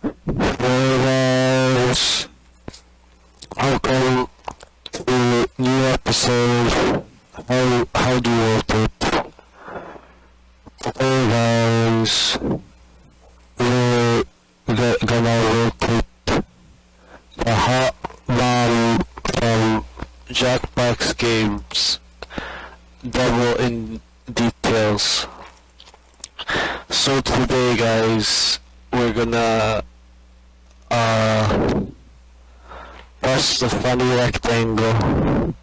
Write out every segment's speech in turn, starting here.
Guys, welcome to new episode. How do you want it? Today, guys, we're gonna rotate the hot one from jackbox games. Devil in details. So today, guys, we're gonna press the funny rectangle,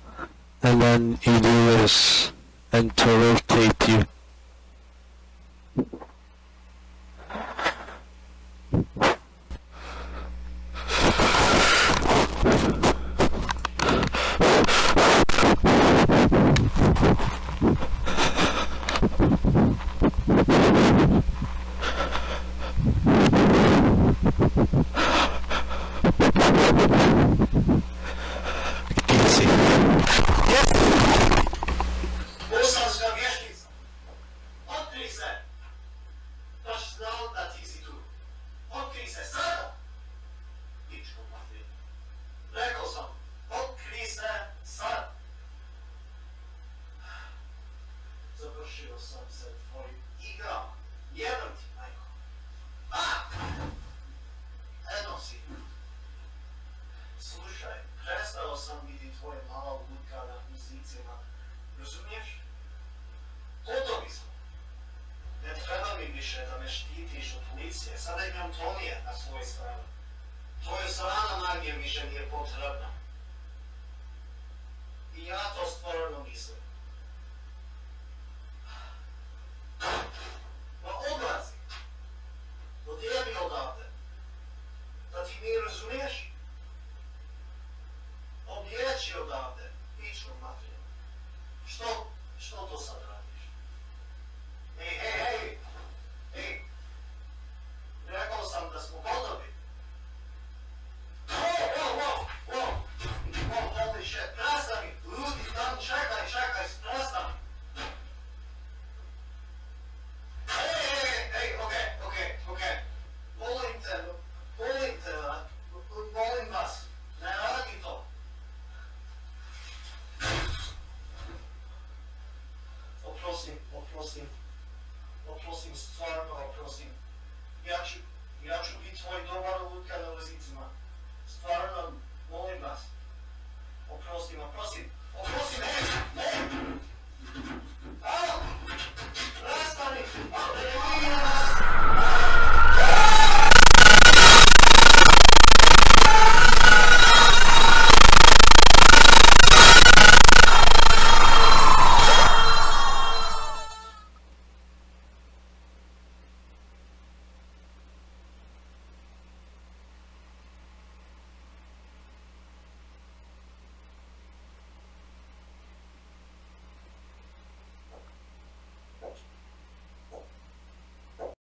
and then you do this, and to rotate you. Easy. Yes! Bosanska vještica. Otkri se. Baš znao da ti si tu. Otkri se sada. Pičko materiju. Rekao sam, otkri se sad. Završio sam se tvojim igrama. Jedan ti, majko. Eno si. Slušaj, prestao sam biti tvoje mala lutka na muzicima. Razumiješ? Gotovi smo. Ne treba mi više da me štitiš od policije. Sada imam Tonija na svojoj strani. Tvoja strana magija više nije potrebna. I ja to stvarno mislim.